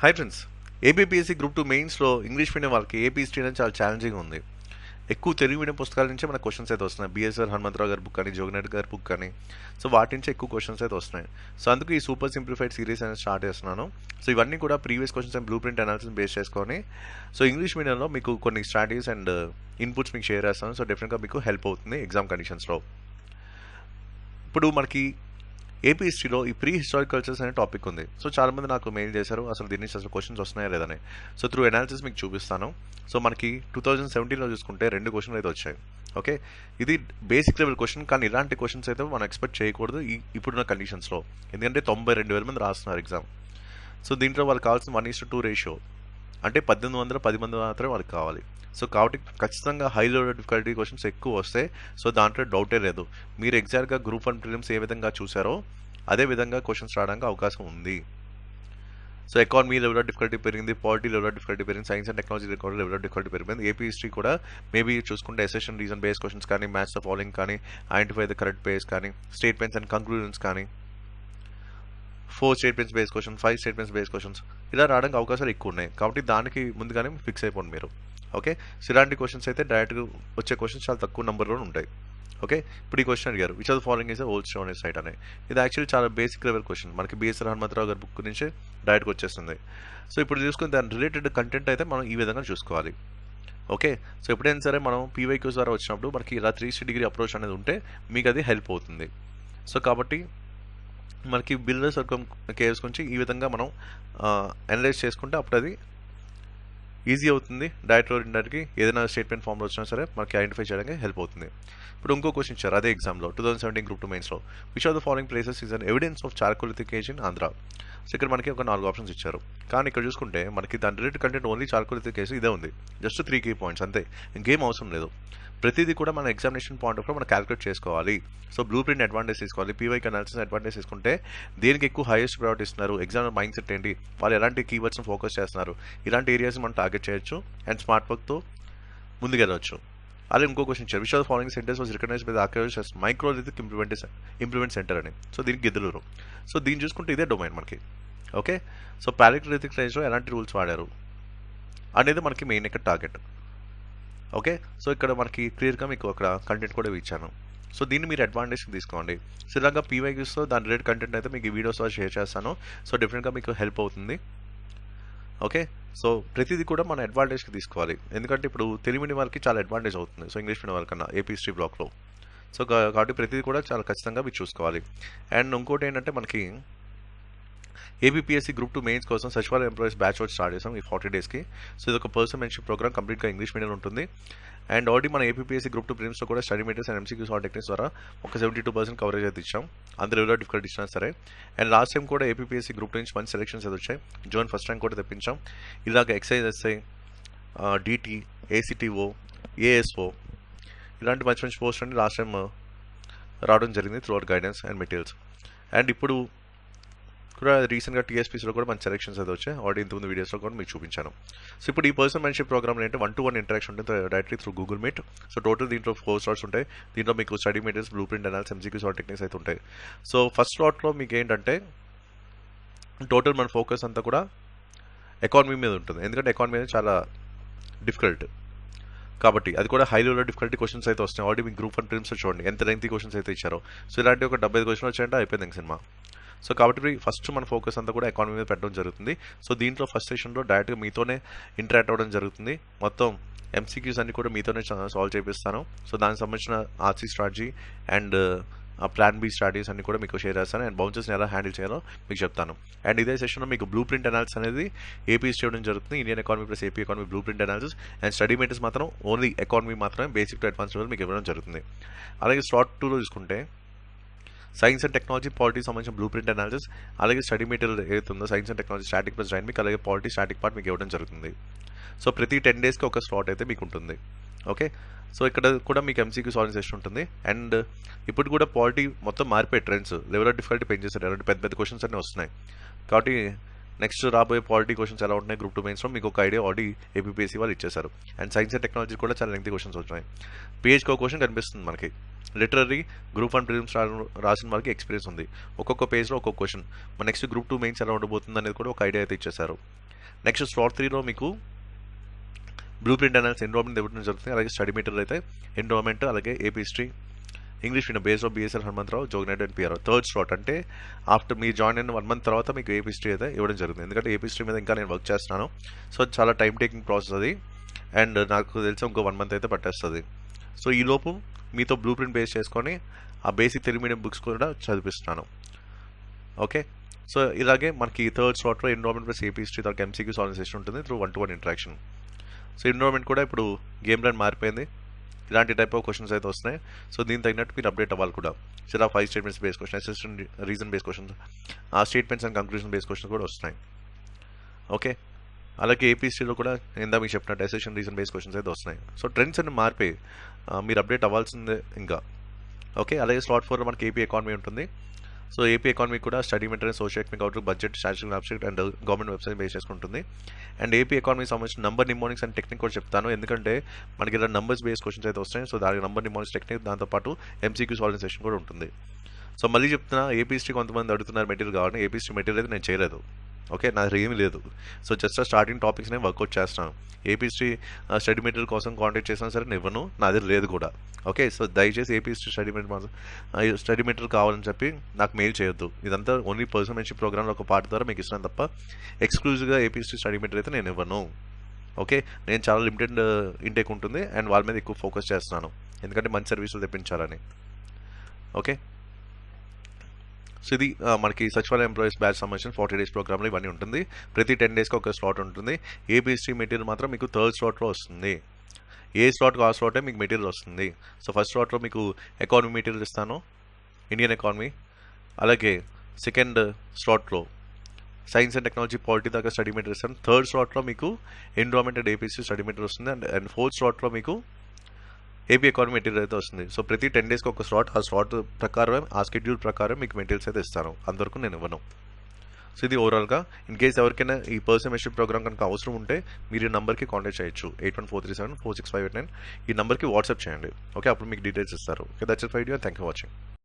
Hi friends, ABPSC group 2 మెయిన్స్లో English medium వాళ్ళకి AP history అనేది చాలా ఛాలెంజింగ్ ఉంది. ఎక్కువ తెలుగు మీడియం పుస్తకాల నుంచే మనకు క్వశ్చన్స్ అయితే వస్తున్నాయి. బిఎస్ఆర్ హనుమంతరావు గారి బుక్ కానీ, జోగినాథ్ గారి బుక్ కానీ, సో వాటి నుంచి ఎక్కువ క్వశ్చన్స్ అయితే వస్తున్నాయి. సో అందుకు ఈ సూపర్ సింప్లిఫైడ్ సిరీస్ అనేది స్టార్ట్ చేస్తున్నాను. సో ఇవన్నీ కూడా previous questions and blue print analysis base చేసుకొని సో ఇంగ్లీష్ మీడియంలో మీకు కొన్ని స్ట్రాటజీస్ అండ్ ఇన్పుట్స్ మీకు షేర్ చేస్తాను. సో డెఫినెట్గా మీకు హెల్ప్ అవుతుంది ఎగ్జామ్ కండిషన్స్లో. ఇప్పుడు మనకి ఏపీ హిస్టరీలో ఈ ప్రీ హిస్టారిక్ కల్చర్స్ అనే టాపిక్ ఉంది. సో చాలామంది నాకు మెయిల్ చేశారు అసలు దీని నుంచి అసలు క్వశ్చన్స్ వస్తున్నాయా లేదని. సో త్రూ అనాలిసిస్ మీకు చూపిస్తాను. సో మనకి 2017లో చూసుకుంటే 2 క్వశ్చన్లు అయితే వచ్చాయి. ఓకే, ఇది బేసిక్ లెవెల్ క్వశ్చన్, కానీ ఇలాంటి క్వశ్చన్స్ అయితే మనం ఎక్స్పెక్ట్ చేయకూడదు ఇప్పుడున్న కండిషన్స్లో. ఎందుకంటే 92,000 మంది రాస్తున్నారు ఎగ్జామ్. సో దీంట్లో వాళ్ళకి కావాల్సిన 1:2 రేషియో, అంటే 1810 మంది మాత్రమే వాళ్ళకి కావాలి. సో కాబట్టి ఖచ్చితంగా హై లెవెల్ డిఫికల్టీ క్వశ్చన్స్ ఎక్కువ వస్తాయి. సో దాంట్లో డౌటే లేదు. మీరు ఎగ్జాక్ట్గా గ్రూప్ 1 ప్రిలిమ్స్ ఏ విధంగా చూసారో అదే విధంగా క్వశ్చన్స్ రావడానికి అవకాశం ఉంది. So economy level of difficulty పెరిగింది, పాలిటీ లెవెల్ ఆఫ్ డిఫికల్టీ పెరిగింది, science and technology level of difficulty పెరిగింది. ఏపీ హిస్టరీ కూడా మేబీ చూసుకుంటే అసెషన్ రీజన్ బేస్ క్వశ్చన్స్ కానీ, మ్యాచ్ ద ఫాలోయింగ్ కానీ, ఐడెంటిఫై ద కరెక్ట్ బేస్ కానీ, స్టేట్మెంట్స్ అండ్ కంక్లూజన్స్ కానీ, 4 statements base question, 5 statements base questions ఇలా రావడానికి అవకాశాలు ఎక్కువ ఉన్నాయి. కాబట్టి దానికి ముందుగానే ఫిక్స్ అయిపోండి మీరు. ఓకే, సో ఇలాంటి క్వశ్చన్స్ అయితే డైరెక్ట్గా వచ్చే క్వశ్చన్స్ చాలా తక్కువ నెంబర్లో ఉంటాయి. ఓకే, ఇప్పుడు ఈ క్వశ్చన్ అడిగారు, which of the following is old stone site అని. ఇది యాక్చువల్లీ చాలా బేసిక్ లెవెల్ క్వశ్చన్, మనకి బిఎస్ఆర్ హనుమంతరావు గారి బుక్ నుంచి డైరెక్ట్గా వచ్చేస్తుంది. సో ఇప్పుడు చూసుకుని దాని రిలేటెడ్ కంటెంట్ అయితే మనం ఈ విధంగా చూసుకోవాలి. ఓకే, సో ఎప్పుడైనా సరే మనం పీవైక్యూస్ ద్వారా వచ్చినప్పుడు మనకి ఇలా 360 డిగ్రీ అప్రోచ్ అనేది ఉంటే మీకు అది హెల్ప్ అవుతుంది. సో కాబట్టి మనకి బిల్డర్ సర్కమ్ కేవ్స్ గురించి ఈ విధంగా మనం అనలైజ్ చేసుకుంటే అప్పుడు అది ఈజీ అవుతుంది. డైరెక్ట్ ఆర్ ఇండైరెక్ట్కి ఏదైనా స్టేట్మెంట్ ఫామ్లో వచ్చినా సరే మనకి ఐడెంటిఫై చేయడానికి హెల్ప్ అవుతుంది. ఇప్పుడు ఇంకో క్వశ్చన్ ఇచ్చారు అదే ఎగ్జామ్లో 2017 గ్రూప్ 2 మెయిన్స్లో, which are the following places is an evidence of chalcolithic age in Andhra. So ఇక్కడ మనకి ఒక 4 ఆప్షన్స్ ఇచ్చారు, కానీ ఇక్కడ చూసుకుంటే మనకి దాని రిలేటెడ్ కంటెంట్ ఓన్లీ చార్కోలిథిక్ ఏజ్ ఇదే ఉంది. జస్ట్ 3 కీ పాయింట్స్ అంతే, ఇంకేం అవసరం లేదు. ప్రతిదీ కూడా మన ఎగ్జామినేషన్ పాయింట్ ఆఫ్ వ్యూ మనం క్యాలిక్యులేట్ చేసుకోవాలి. సో బ్లూ ప్రింట్ అడ్వాంటేజ్ తీసుకోవాలి, పీవైక్ అనాలిసిస్ అడ్వాంటేజ్ తీసుకుంటే దేనికి ఎక్కువ హైయెస్ట్ ప్రయారిటీ ఇస్తున్నారు, ఎగ్జామ్ మైండ్ సెట్ ఏంటి, వాళ్ళు ఎలాంటి కీవర్డ్స్ని ఫోకస్ చేస్తున్నారు, ఇలాంటి ఏరియాస్ మనం టార్గెట్ చేయొచ్చు అండ్ స్మార్ట్ వర్క్తో ముందుకెళ్ళవచ్చు. అలాగే ఇంకో క్వశ్చన్ ఇచ్చారు, which are the following centres was recognized by the archaeologist microlithic implement centre అని. సో దీనికి గిద్దలూరు. సో దీన్ని చూసుకుంటే ఇదే డొమైన్ మనకి. ఓకే, సో పాలియోలిథిక్ రేంజ్లో ఎలాంటి రూల్స్ వాడారు అనేది మనకి మెయిన్ ఇక్కడ టార్గెట్. ఓకే, సో ఇక్కడ మనకి క్లియర్గా మీకు అక్కడ కంటెంట్ కూడా ఇచ్చాను. సో దీన్ని మీరు అడ్వాంటేజ్ తీసుకోండి. సో ఇలాగా పీవైక్యూస్తో దాని రిలేటెడ్ కంటెంట్ అయితే మీకు ఈ వీడియోస్ షేర్ చేస్తాను. సో డెఫినెట్గా మీకు హెల్ప్ అవుతుంది. ఓకే, సో ప్రతిదీ కూడా మన అడ్వాంటేజ్కి తీసుకోవాలి, ఎందుకంటే ఇప్పుడు తెలుగు మీడియం వాళ్ళకి చాలా అడ్వాంటేజ్ అవుతుంది. సో ఇంగ్లీష్ మీడియం వాళ్ళకన్నా ఏపీ హిస్టరీ బ్లాక్లో. సో కాబట్టి ప్రతిదీ కూడా చాలా ఖచ్చితంగా మీరు చూసుకోవాలి. అండ్ ఇంకోటి ఏంటంటే మనకి ఏబిపిఎస్సి గ్రూప్ 2 మెయిన్స్ కోసం సచివాలయ ఎంప్లాయీస్ బ్యాచ్ అవుట్ స్టార్ట్ చేసాం ఈ 40 డేస్కి. సో ఇది ఒక పర్సన్ మెంటర్షిప్ ప్రోగ్రామ్, కంప్లీట్గా ఇంగ్లీష్ మీడియం ఉంటుంది. అండ్ ఆల్రెడీ మన ఏపీఎస్సి గ్రూప్ 2 ప్రిలిమ్స్లో కూడా study materials and MCQs all techniques ద్వారా ఒక 72% కవరేజ్ అయితే ఇచ్చాం, అందులో లెవెల్ డిఫికల్టీ ఇచ్చినా సరే. అండ్ లాస్ట్ టైం కూడా ఏపీఎస్సి గ్రూప్ 2 నుంచి మంచి సెలెక్షన్స్ అయితే వచ్చాయి, జోన్ ఫస్ట్ ర్యాంక్ కూడా తెప్పించాం. ఇలాగ excise SI, DT, ACTO, ASO ఇలాంటి మంచి మంచి పోస్ట్ అన్ని లాస్ట్ టైం రావడం జరిగింది through our guidance and materials. And ఇప్పుడు కూడా రీసెంట్గా టీఎస్పీసీలో కూడా మంచి సెలెక్షన్స్ అయితే వచ్చాయి, ఆల్రెడీ ఇంతకుముందు వీడియోస్లో కూడా మీకు చూపించాను. సో ఇప్పుడు ఈ పర్సన్ మెంటర్షిప్ ప్రోగ్రామ్ ఏంటంటే 1-to-1 ఇంటరాక్షన్ ఉంటుంది directly through Google meet. So total దీంట్లో 4 స్లాట్స్ ఉంటాయి. దీంట్లో మీకు study materials, blue print analysis, MCQs all techniques అయితే ఉంటాయి. సో ఫస్ట్ స్లాట్లో మీకు ఏంటంటే టోటల్ మన ఫోకస్ అంతా కూడా ఎకానమీ మీద ఉంటుంది, ఎందుకంటే ఎకానమీ అనేది చాలా డిఫికల్ట్ కాబట్టి అది కూడా హై లెవెల్ డిఫికల్టీ క్వశ్చన్స్ అయితే వస్తాయి. ఆల్రెడీ మీకు గ్రూప్ 1 ప్రిలిమ్స్ చూడండి ఎంత లెంగ్తీ క్వశ్చన్స్ అయితే ఇచ్చారో. సో ఇలాంటి ఒక 75 క్వశ్చన్ వచ్చాయంటే అయిపోయింది సినిమా. సో కాబట్టి ఫస్ట్ మన ఫోకస్ అంతా కూడా ఎకానమీ మీద పెట్టడం జరుగుతుంది. సో దీంట్లో ఫస్ట్ సెషన్లో డైరెక్ట్గా మీతోనే ఇంటరాక్ట్ అవ్వడం జరుగుతుంది. మొత్తం ఎంసీక్యూస్ అన్ని కూడా మీతోనే సాల్వ్ చేపిస్తాను. సో దానికి సంబంధించిన RC strategy and plan B strategies అన్ని కూడా మీకు షేర్ చేస్తాను. అండ్ బౌన్సెస్ని ఎలా హ్యాండిల్ చేయాలో మీకు చెప్తాను. అండ్ ఇదే సెషన్లో మీకు బ్లూ ప్రింట్ అనాలిసిస్ అనేది ఏపీ చేయడం జరుగుతుంది, Indian economy plus AP economy blue print analysis. And study materials మాత్రం ఓన్లీ ఎకానమీ మాత్రమే బేసిక్ టు అడ్వాన్స్ లెవెల్ మీకు ఇవ్వడం జరుగుతుంది. అలాగే స్లాట్ 2లో చూసుకుంటే సైన్స్ అండ్ టెక్నాలజీ, పాలిటీ సంబంధించిన బ్లూ ప్రింట్ అనాలిసిస్, అలాగే స్టడీ మెటీరియల్ ఏదైతే ఉందో science and technology static plus dynamic, అలాగే పాలిటీ స్టాటిక్ పార్ట్ మీకు ఇవ్వడం జరుగుతుంది. సో ప్రతి 10 డేస్కి ఒక స్లాట్ అయితే మీకు ఉంటుంది. ఓకే, సో ఇక్కడ కూడా మీకు ఎంసీక్యూ సాల్వింగ్ సెషన్ ఉంటుంది. అండ్ ఇప్పుడు కూడా పాలిటీ మొత్తం మారిపోయే ట్రెండ్స్, లెవెల్ ఆఫ్ డిఫికల్టీ పెంచేస్తారు, అలాంటి పెద్ద పెద్ద క్వశ్చన్స్ అన్నీ వస్తున్నాయి. కాబట్టి నెక్స్ట్ రాబోయే పాలిటీ క్వశ్చన్స్ ఎలా ఉంటున్నాయి గ్రూప్ 2 మెయిన్స్లో మీకు ఒక ఐడియా ఆల్రెడీ ఏపీఎస్సీ వాళ్ళు ఇచ్చేశారు. అండ్ సైన్స్ అండ్ టెక్నాలజీ కూడా చాలా లెంగ్తీ క్వశ్చన్స్ వచ్చినాయి. పేజ్కి ఒక క్వశ్చన్ కనిపిస్తుంది మనకి. లిటరరీ గ్రూప్ 1 ప్రిలిమ్స్ రాసిన వాళ్ళకి ఎక్స్పీరియన్స్ ఉంది, ఒక్కొక్క పేజ్లో ఒక్కొక్క క్వశ్చన్. మన నెక్స్ట్ గ్రూప్ 2 మెయిన్స్ ఎలా ఉండబోతుంది అనేది కూడా ఒక ఐడియా అయితే ఇచ్చేశారు. నెక్స్ట్ స్లాట్ 3లో మీకు బ్లూ ప్రింట్ అనాలిసిస్ ఎన్రోల్మెంట్ ఇవ్వడం జరుగుతుంది. అలాగే స్టడీ మెటీరియల్ అయితే ఎన్రోల్మెంట్, అలాగే AP history, English medium base of BSL Hanumantharao, Joginaidu and PR. Third slot అంటే ఆఫ్టర్ మీ జాయిన్ అయిన 1 month తర్వాత మీకు ఏపీ హిస్టరీ అయితే ఇవ్వడం జరుగుతుంది. ఎందుకంటే ఏపీ హిస్టరీ మీద ఇంకా నేను వర్క్ చేస్తున్నాను. సో చాలా టైం టేకింగ్ ప్రాసెస్ అది, అండ్ నాకు తెలిసి ఇంకో 1 month అయితే పట్టేస్తుంది. సో ఈ లోపు మీతో బ్లూ ప్రింట్ బేస్ చేసుకొని ఆ బేసిక్ తెలుగు మీడియం బుక్స్ కూడా చదివిస్తున్నాను. ఓకే, సో ఇలాగే మనకి థర్డ్ స్లాట్లో ఎన్రోల్మెంట్ ప్లస్ ఏపీ హిస్టరీ తర్వాత ఎంసీక్యూ సాల్వింగ్ సెషన్ ఉంటుంది through 1-to-1 interaction. So enrolment కూడా ఇప్పుడు గేమ్ రన్ మారిపోయింది, ఇలాంటి టైప్ ఆఫ్ క్వశ్చన్స్ అయితే వస్తున్నాయి. సో దీనికి తగినట్టు మీరు అప్డేట్ అవ్వాలి కూడా. ఇలా 5 స్టేట్మెంట్స్ బేస్ క్వశ్చన్, అసిస్టెంట్ రీజన్ బేస్ క్వశ్చన్స్, ఆ statements and conclusion base questions కూడా వస్తున్నాయి. ఓకే, అలాగే ఏపీ హిస్టరీలో కూడా ఇందా మీకు చెప్పినట్టు అసిస్టెంట్ రీజన్ బేస్ క్వశ్చన్స్ అయితే వస్తున్నాయి. సో ట్రెండ్స్ అన్ని మారిపోయి మీరు అప్డేట్ అవ్వాల్సిందే ఇంకా. ఓకే, అలాగే స్లాట్ 4లో మనకి ఏపీ ఎకానమీ ఉంటుంది. సో ఏపీ ఎకానమీ కూడా study material, social economic outlook, budget, statistical object and government website base చేసుకుంటుంది. అండ్ ఏపీ ఎకానమీకి సంబంధించిన నంబర్ నిమోనిక్స్ అండ్ టెక్నిక్ కూడా చెప్తాను, ఎందుకంటే మనకి ఇలా నంబర్స్ బేస్ క్వశ్చన్స్ అయితే వస్తాయి. సో దానికి నంబర్ నిమోనిక్స్ టెక్నిక్, దాంతోపాటు ఎంసీక్యూ సాల్వింగ్ సెషన్ కూడా ఉంటుంది. సో మళ్ళీ చెప్తున్నా, ఏపీ హిస్టరీ కొంతమంది అడుగుతున్నారు మెటీరియల్ కావాలని. ఏపీ హిస్టరీ మెటీరియల్ అయితే నేను చేయలేదు. ఓకే, నా దగ్గర ఏమీ లేదు. సో జస్ట్ స్టార్టింగ్ టాపిక్స్ నేను వర్కౌట్ చేస్తాను. ఏపీ హిస్టరీ స్టడీ మెటీరియల్ కోసం కాంటాక్ట్ చేసినా సరే నేను ఇవ్వను, నా దగ్గర లేదు కూడా. ఓకే, సో దయచేసి ఏపీ హిస్టరీ స్టడీ మెటీరియల్ కావాలని చెప్పి నాకు మెయిల్ చేయొద్దు. ఇదంతా ఓన్లీ పర్సనల్ మెంటర్షిప్ ప్రోగ్రామ్లో ఒక పార్ట్ ద్వారా మీకు ఇస్తున్నాను తప్ప ఎక్స్క్లూజివ్గా ఏపీ హిస్టరీ స్టడీ మెటీరియల్ అయితే నేను ఇవ్వను. ఓకే, నేను చాలా లిమిటెడ్ ఇంటేక్ ఉంటుంది అండ్ వాళ్ళ మీద ఎక్కువ ఫోకస్ చేస్తున్నాను, ఎందుకంటే మంచి సర్వీసులు తెప్పించాలని. ఓకే, సో ఇది మనకి సచివాలయ ఎంప్లాయీస్ బ్యాచ్ సంబంధించిన 40 days ప్రోగ్రామ్లో ఇవన్నీ ఉంటుంది. ప్రతి 10 daysకి ఒక స్లాట్ ఉంటుంది. ఏపీ హిస్టరీ మెటీరియల్ మాత్రం మీకు థర్డ్ స్లాట్లో వస్తుంది. ఏ స్లాట్కి ఆ స్లాటే మీకు మెటీరియల్ వస్తుంది. సో ఫస్ట్ స్లాట్లో మీకు ఎకానమీ మెటీరియల్ ఇస్తాను, ఇండియన్ ఎకానమీ. అలాగే సెకండ్ స్లాట్లో సైన్స్ అండ్ టెక్నాలజీ, పాలిటీ దాకా స్టడీ మెటీరియల్ ఇస్తాను. థర్డ్ స్లాట్లో మీకు environment and APC study material వస్తుంది. అండ్ ఫోర్త్ స్లాట్లో మీకు ఏపీ ఎకానమీ మెటీరియల్ అయితే వస్తుంది. సో ప్రతి 10 daysకి ఒక స్లాట్, ఆ స్లాట్ ప్రకారం, ఆ షెడ్యూల్ ప్రకారం మీకు మెటీరియల్స్ అయితే ఇస్తాను. అంతవరకు నేను ఇవ్వను. సో ఇది ఓవరాల్గా. ఇన్ కేస్ ఎవరికైనా ఈ పర్సనల్ మెంటర్షిప్ ప్రోగ్రామ్ కనుక అవసరం ఉంటే మీరు ఈ నెంబర్కి కాంటాక్ట్ చేయొచ్చు, 8143746589. ఈ నెంబర్కి వాట్సాప్ చేయండి. ఓకే, అప్పుడు మీకు డీటెయిల్స్ ఇస్తారు. Okay, that's it for video. Thank you for watching.